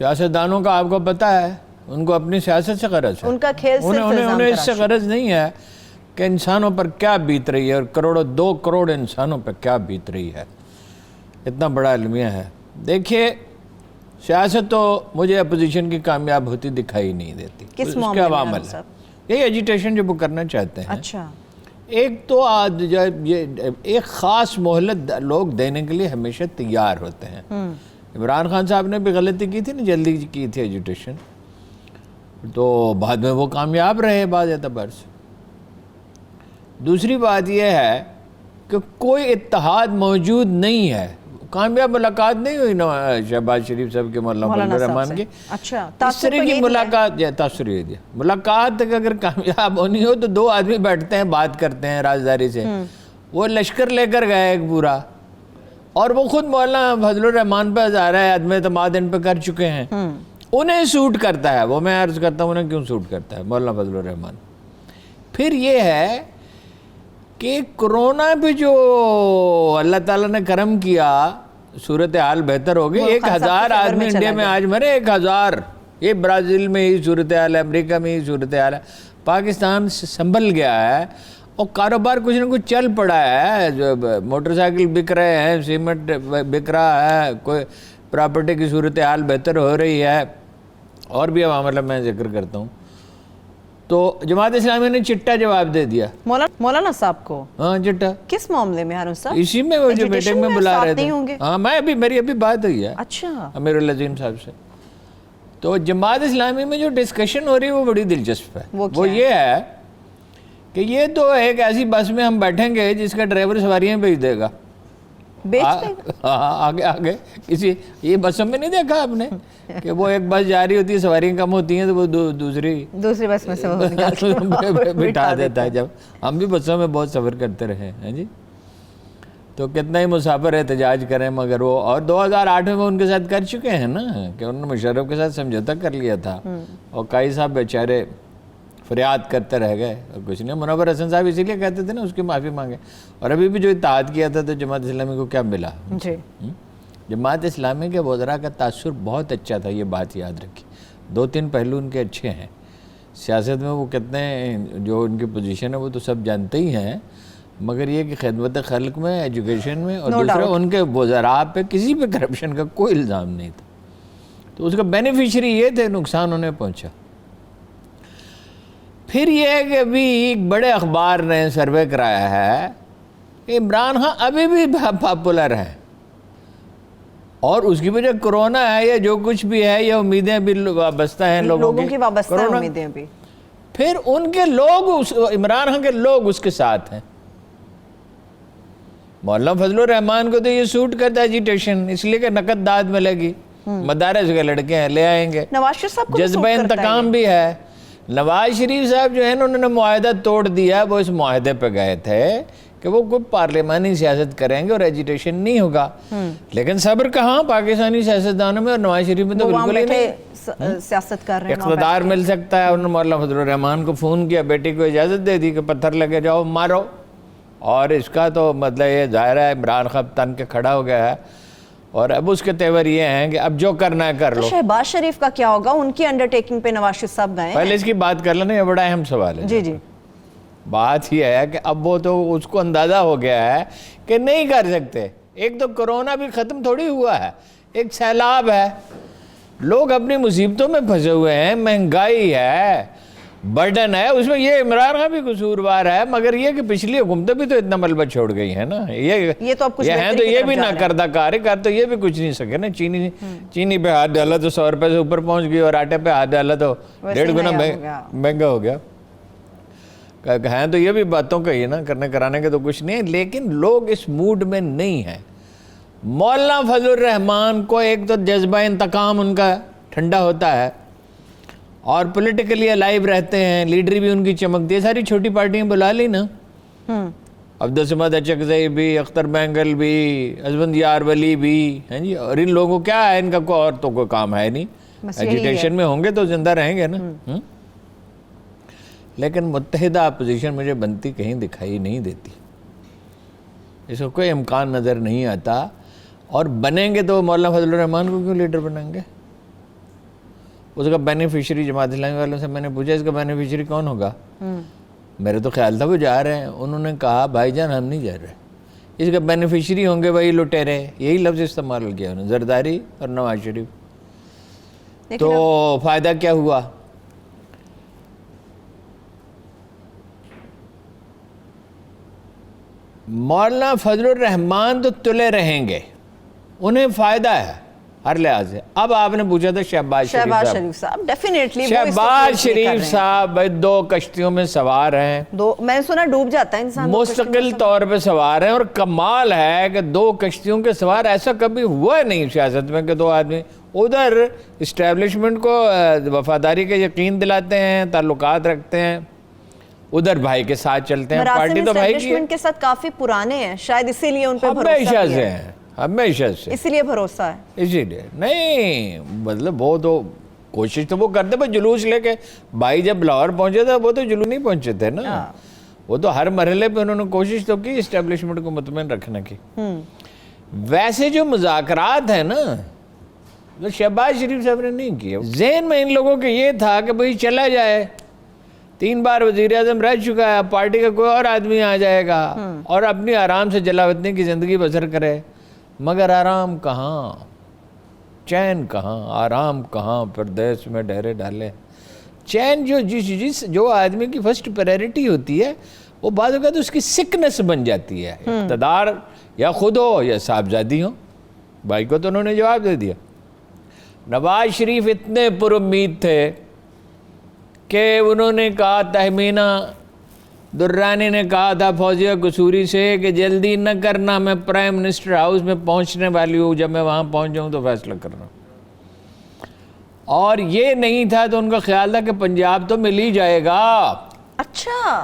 سیاستدانوں کا آپ کو پتہ ہے ان کو اپنی سیاست سے غرض ہے، ان کا کھیل صرف انہیں اس سے غرض نہیں ہے کہ انسانوں پر کیا بیت رہی ہے، اور کروڑوں 2 کروڑ انسانوں پر کیا بیت رہی ہے۔ اتنا بڑا المیہ ہے۔ دیکھیے سیاست تو مجھے اپوزیشن کی کامیاب ہوتی دکھائی نہیں دیتی، اس کے عوامل ہے یہی ایجیٹیشن جو وہ کرنا چاہتے ہیں۔ اچھا، ایک تو یہ ایک خاص مہلت لوگ دینے کے لیے ہمیشہ تیار ہوتے ہیں۔ عمران خان صاحب نے بھی غلطی کی تھی نا، جلدی کی تھی ایجوٹیشن، تو بعد میں وہ کامیاب رہے بعض اعتبار سے۔ دوسری بات یہ ہے کہ کوئی اتحاد موجود نہیں ہے، کامیاب ملاقات نہیں ہوئی نا شہباز شریف صاحب کے مولانا فضل الرحمان کی۔ اچھا، اس طرح کی ملاقات تاثر یہ دیا، ملاقات تک اگر کامیاب ہونی ہو تو 2 آدمی بیٹھتے ہیں، بات کرتے ہیں رازداری سے۔ وہ لشکر لے کر گئے ایک پورا، اور وہ خود مولانا فضل الرحمان پہ ہزارہ عدم اعتماد ان پہ کر چکے ہیں۔ انہیں سوٹ کرتا ہے، وہ میں عرض کرتا ہوں انہیں کیوں سوٹ کرتا ہے مولانا فضل الرحمان۔ پھر یہ ہے کہ کرونا پہ جو اللہ تعالیٰ نے کرم کیا، صورتحال بہتر ہو گئی۔ 1000 آدمی انڈیا میں آج مرے، 1000۔ یہ برازیل میں ہی صورتحال ہے، امریکہ میں ہی صورتحال ہے، پاکستان سنبھل گیا ہے، اور کاروبار کچھ نہ کچھ چل پڑا ہے۔ جو موٹر سائیکل بک رہے ہیں، سیمنٹ بک رہا ہے، کوئی پراپرٹی کی صورتحال بہتر ہو رہی ہے، اور بھی عوامل میں ذکر کرتا ہوں۔ تو جماعت اسلامی نے چٹا جواب دے دیا مولانا صاحب کو۔ ہاں چٹا کس معاملے میں ہارون صاحب؟ اسی میں وہ جو میٹنگ میں بلا رہے تھے۔ ہاں میری ابھی بات ہوئی ہے اچھا امیر العظیم صاحب سے۔ تو جماعت اسلامی میں جو ڈسکشن ہو رہی ہے وہ بڑی دلچسپ ہے۔ وہ یہ ہے کہ یہ تو ایک ایسی بس میں ہم بیٹھیں گے جس کا ڈرائیور سواریاں بھیج دے گا، آگے کسی، یہ بسوں میں نہیں دیکھا آپ نے کہ وہ ایک بس جا رہی ہوتی ہے، سواریاں کم ہوتی ہیں تو وہ دوسری بس میں سے بٹھا دیتا ہے۔ جب ہم بھی بسوں میں بہت سفر کرتے رہے ہیں جی، تو کتنا ہی مسافر احتجاج کریں، مگر وہ اور 2008 میں وہ ان کے ساتھ کر چکے ہیں نا، کہ انہوں نے مشرف کے ساتھ سمجھوتا کر لیا تھا، اور کئی صاحب بیچارے فریاد کرتے رہ گئے اور کچھ نہیں۔ منور حسن صاحب اسی لیے کہتے تھے نا اس کی معافی مانگے، اور ابھی بھی جو اتحاد کیا تھا تو جماعت اسلامی کو کیا ملا؟ جماعت اسلامی کے وزراء کا تاثر بہت اچھا تھا، یہ بات یاد رکھی۔ 2-3 پہلو ان کے اچھے ہیں سیاست میں، وہ کتنے جو ان کی پوزیشن ہے وہ تو سب جانتے ہی ہیں، مگر یہ کہ خدمت خلق میں، ایجوکیشن میں، اور دوسرا ان کے وزراء پہ کسی پہ کرپشن کا کوئی الزام نہیں تھا، تو اس کا بینیفیشری یہ تھے، نقصان انہیں پہنچا۔ پھر یہ ہے کہ ابھی ایک بڑے اخبار نے سروے کرایا ہے کہ عمران خان ابھی بھی پاپولر ہیں، اور اس کی وجہ کرونا ہے یا جو کچھ بھی ہے، یہ امیدیں بھی وابستہ ہیں لوگوں کی وابستہ امیدیں بھی۔ پھر ان کے لوگ عمران خان کے لوگ اس کے ساتھ ہیں۔ مولانا فضل الرحمان کو تو یہ سوٹ کرتا ہے ایجیٹیشن، اس لیے کہ نقد داد ملے گی، مدارس کے لڑکے ہیں لے آئیں گے، نواز شریف صاحب کو جذبہ انتقام بھی ہے۔ نواز شریف صاحب جو ہے انہوں نے معاہدہ توڑ دیا، وہ اس معاہدے پہ گئے تھے کہ وہ کوئی پارلیمانی سیاست کریں گے اور ایجیٹیشن نہیں ہوگا، لیکن صبر کہاں پاکستانی سیاستدانوں میں، اور نواز شریف میں تو بالکل ہی نہیں۔ سیاست کر رہے ہیں، اقتدار مل سکتا ہے۔ انہوں نے مولانا فضل الرحمان کو فون کیا، بیٹی کو اجازت دے دی کہ پتھر لگے جاؤ مارو، اور اس کا تو مطلب یہ ظاہر ہے عمران خان تن کے کھڑا ہو گیا ہے، اور اب اس کے تیور یہ ہیں کہ اب جو کرنا ہے کر لو۔ شہباز شریف کا کیا ہوگا؟ ان کی انڈرٹیکنگ پہ نواز شریف صاحب گئے ہیں۔ پہلے اس کی بات کر لینا، یہ بڑا اہم سوال ہے۔ جی بات یہ ہے کہ اب وہ تو اس کو اندازہ ہو گیا ہے کہ نہیں کر سکتے۔ ایک تو کرونا بھی ختم تھوڑی ہوا ہے، ایک سیلاب ہے، لوگ اپنی مصیبتوں میں پھنسے ہوئے ہیں، مہنگائی ہے، برڈن ہے، اس میں یہ عمران خان بھی قصوروار ہے، مگر یہ کہ پچھلی حکومتیں بھی تو اتنا ملبہ چھوڑ گئی ہیں نا، یہ تو یہ بھی نہ کردہ کار تو یہ بھی کچھ نہیں سکے نا۔ چینی پہ ہاتھ ڈالا تو 100 روپے سے اوپر پہنچ گئی، اور آٹے پہ ہاتھ ڈالا تو 1.5 گنا مہنگا ہو گیا۔ ہیں تو یہ بھی باتوں کا ہی نا، کرنے کرانے کے تو کچھ نہیں ہے، لیکن لوگ اس موڈ میں نہیں ہیں۔ مولانا فضل الرحمان کو ایک تو جذبہ انتقام ان کا ٹھنڈا ہوتا ہے، اور پولیٹیکلی الائیو رہتے ہیں، لیڈری بھی ان کی چمکتی ہے۔ ساری چھوٹی پارٹیاں بلا لی نا، عبدالصمد اچکزئی بھی، اختر بینگل بھی، ازمند یار ولی بھی ہیں جی، اور ان لوگوں کیا ہے، ان کا کوئی اور تو کوئی کام ہے نہیں، ایجیٹیشن میں ہوں گے تو زندہ رہیں گے نا۔ لیکن متحدہ اپوزیشن مجھے بنتی کہیں دکھائی نہیں دیتی، اس کو کوئی امکان نظر نہیں آتا، اور بنیں گے تو مولانا فضل الرحمان کو کیوں لیڈر بنائیں گے؟ اس کا بینیفیشری جماعت اسلامی والوں سے میں نے پوچھا اس کا بینیفیشری کون ہوگا؟ میرے تو خیال تھا وہ جا رہے ہیں. انہوں نے کہا بھائی جان ہم نہیں جا رہے, اس کا بینیفیشری ہوں گے وہی لٹیرے. یہی لفظ استعمال کیا انہوں نے, زرداری اور نواز شریف. تو فائدہ کیا ہوا؟ مولانا فضل الرحمان تو تلے رہیں گے, انہیں فائدہ ہے ہر لحاظ سے. اب آپ نے پوچھا تھا شہباز شریف صاحب, ڈیفینیٹلی شہباز شریف صاحب 2 کشتیوں میں سوار ہیں, میں نے سنا ڈوب جاتا ہے انسان, مستقل طور پہ سوار ہیں. اور کمال ہے کہ 2 کشتیوں کے سوار, ایسا کبھی ہوا نہیں سیاست میں کہ 2 آدمی ادھر اسٹیبلشمنٹ کو وفاداری کا یقین دلاتے ہیں, تعلقات رکھتے ہیں, ادھر بھائی کے ساتھ چلتے ہیں. پارٹی تو بھائی کی کے ساتھ کافی پرانے ہیں, شاید اسی لیے ان پہ ہمیشہ سے ہیں, ہمیشہ سے, اسی لیے بھروسہ ہے. اسی لیے نہیں, مطلب وہ تو کوشش تو وہ کرتے, پر جلوس لے کے بھائی جب لاہور پہنچے تھے وہ تو جلوس نہیں پہنچے تھے نا, وہ تو ہر مرحلے پہ انہوں نے کوشش تو کی اسٹیبلشمنٹ کو مطمئن رکھنے کی. ویسے جو مذاکرات ہیں نا تو شہباز شریف صاحب نے نہیں کیے. ذہن میں ان لوگوں کے یہ تھا کہ بھئی چلا جائے, 3 بار وزیر اعظم رہ چکا ہے, پارٹی کا کوئی اور آدمی آ جائے گا اور اپنی آرام سے جلاوطنی کی زندگی بسر کرے. مگر آرام کہاں, چین کہاں, آرام کہاں, پردیس میں ڈہرے ڈالے. چین جو آدمی کی فرسٹ پریورٹی ہوتی ہے وہ بعض اوقات اس کی سکنس بن جاتی ہے. اقتدار یا خود ہو یا صاحبزادی ہو. بھائی کو تو انہوں نے جواب دے دیا. نواز شریف اتنے پر امید تھے کہ انہوں نے کہا, تہمینہ درانی نے کہا تھا فوزیہ قصوری سے کہ جلدی نہ کرنا, میں پرائم منسٹر ہاؤس میں پہنچنے والی ہوں, جب میں وہاں پہنچ جاؤں تو فیصلہ کرنا. اور یہ نہیں تھا تو ان کا خیال تھا کہ پنجاب تو مل ہی جائے گا. اچھا,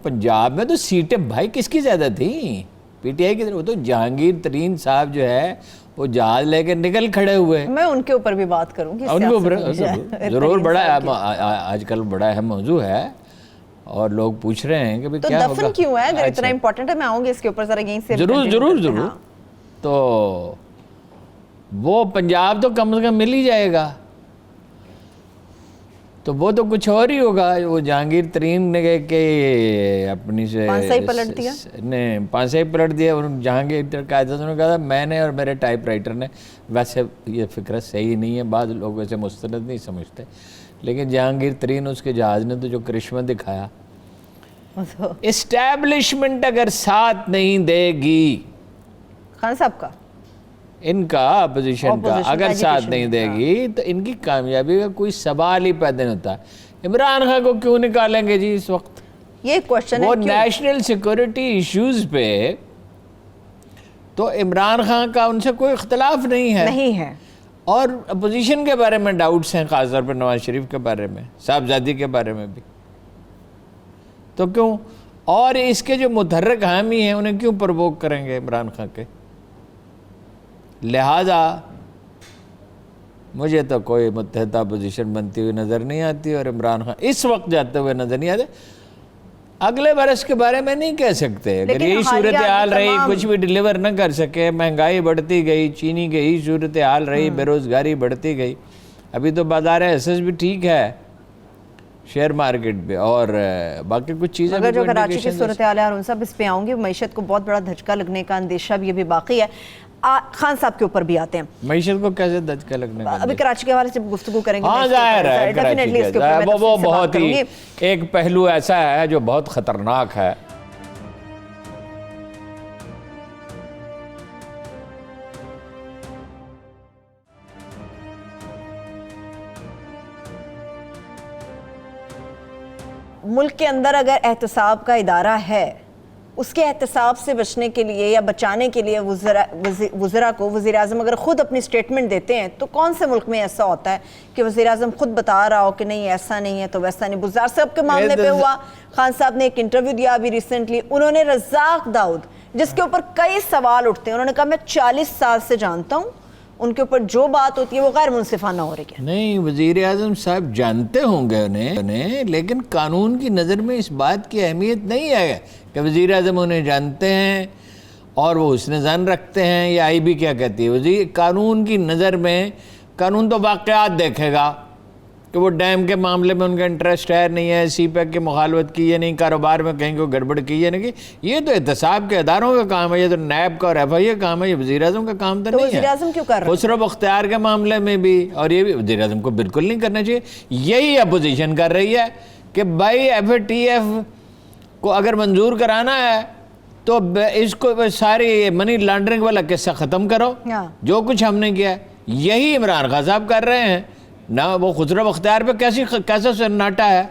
پنجاب میں تو سیٹیں بھائی کس کی زیادہ تھیں, پی ٹی آئی کی طرف. وہ تو جہانگیر ترین صاحب جو ہے وہ جہاز لے کے نکل کھڑے ہوئے. میں ان کے اوپر بھی بات کروں گی, ان کے اوپر ضرور, بڑا آج کل بڑا اہم موضوع ہے اور لوگ پوچھ رہے ہیں کہ کیا ہوگا. دفن کیوں ہے اگر اتنا امپورٹنٹ ہے؟ میں آؤں گی اس کے اوپر ذرا یہیں سے. ضرور. تو وہ پنجاب تو کم از کم مل ہی جائے گا, تو وہ تو کچھ اور ہی ہوگا. وہ جہانگیر ترین نے کہ اپنی سے پلٹ دیا, پانسا ہی پلٹ دیا. جہانگیر قائدہ نے کہا تھا میں نے اور میرے ٹائپ رائٹر نے, ویسے یہ فکر صحیح نہیں ہے, بعض لوگ اسے مستند نہیں سمجھتے, لیکن جہانگیر ترین اس کے جہاز نے تو جو کرشمہ دکھایا. اسٹیبلشمنٹ اگر ساتھ نہیں دے گی, خان صاحب کا, ان کا اپوزیشن کا اگر ساتھ نہیں دے گی تو ان کی کامیابی کا کوئی سوال ہی پیدا نہیں ہوتا. عمران خان کو کیوں نکالیں گے جی اس وقت؟ یہ کوشچن ہے. وہ نیشنل سیکورٹی ایشوز پہ تو عمران خان کا ان سے کوئی اختلاف نہیں ہے, اور اپوزیشن کے بارے میں ڈاؤٹس ہیں, خاص طور پر نواز شریف کے بارے میں, صاحبزادی کے بارے میں بھی. تو کیوں, اور اس کے جو متحرک حامی ہیں انہیں کیوں پرووک کریں گے عمران خان کے؟ لہذا مجھے تو کوئی متحدہ پوزیشن بنتی ہوئی نظر نہیں آتی, اور عمران خان اس وقت جاتے ہوئے نظر نہیں آتے. اگلے برس کے بارے میں نہیں کہہ سکتے, اگر یہی صورتحال رہی, کچھ بھی ڈیلیور نہ کر سکے, مہنگائی بڑھتی گئی, چینی کی یہی صورتحال رہی, بے روزگاری بڑھتی گئی. ابھی تو بازار ایسس بھی ٹھیک ہے, شیئر مارکیٹ پہ, اور باقی کچھ چیزیں. اگر جو کراچی کی صورتحال ہے, اور ان سب اس پہ آؤں گی, معیشت کو بہت بڑا دھچکا لگنے کا اندیشہ بھی ابھی باقی ہے. خان صاحب کے اوپر بھی آتے ہیں. معیشت کو کیسے دھچکا لگنے کا؟ ابھی کراچی کے حوالے سے گفتگو کریں گے. ہاں ظاہر ہے, وہ بہت ہی ایک پہلو ایسا ہے جو بہت خطرناک ہے. ملک کے اندر اگر احتساب کا ادارہ ہے, اس کے احتساب سے بچنے کے لیے یا بچانے کے لیے وزراء کو وزیر اعظم اگر خود اپنی سٹیٹمنٹ دیتے ہیں, تو کون سے ملک میں ایسا ہوتا ہے کہ وزیر اعظم خود بتا رہا ہو کہ نہیں ایسا نہیں ہے تو ویسا نہیں. بزدار صاحب کے معاملے پہ ہوا, خان صاحب نے ایک انٹرویو دیا ابھی ریسنٹلی, انہوں نے رزاق داؤد, جس کے اوپر کئی سوال اٹھتے ہیں, انہوں نے کہا میں 40 سال سے جانتا ہوں, ان کے اوپر جو بات ہوتی ہے وہ غیر منصفانہ ہو رہی ہے. نہیں, وزیر اعظم صاحب جانتے ہوں گے انہیں, لیکن قانون کی نظر میں اس بات کی اہمیت نہیں ہے کہ وزیر اعظم انہیں جانتے ہیں اور وہ حسن ظن رکھتے ہیں, یا آئی بی کیا کہتی ہے, قانون کی نظر میں قانون تو واقعات دیکھے گا, کہ وہ ڈیم کے معاملے میں ان کا انٹرسٹ ہے نہیں ہے, سی پیک کی مخالفت کی ہے نہیں, کاروبار میں کہیں کوئی گڑبڑ کی ہے نہیں کی. یہ تو احتساب کے اداروں کا کام ہے, یہ تو نیب کا اور ایف آئی اے کا کام ہے, یہ وزیر اعظم کا کام تو نہیں ہے. وزیر اعظم کیوں کر رہے ہیں؟ خسرو بختیار کے معاملے میں بھی, اور یہ بھی وزیر اعظم کو بالکل نہیں کرنا چاہیے. یہی اپوزیشن کر رہی ہے کہ بھائی ایف اے ٹی ایف کو اگر منظور کرانا ہے تو اس کو ساری منی لانڈرنگ والا قصہ ختم کرو, جو کچھ ہم نے کیا ہے. یہی عمران خان صاحب کر رہے ہیں نا. وہ خسرو بختیار پہ کیسا سناٹا ہے.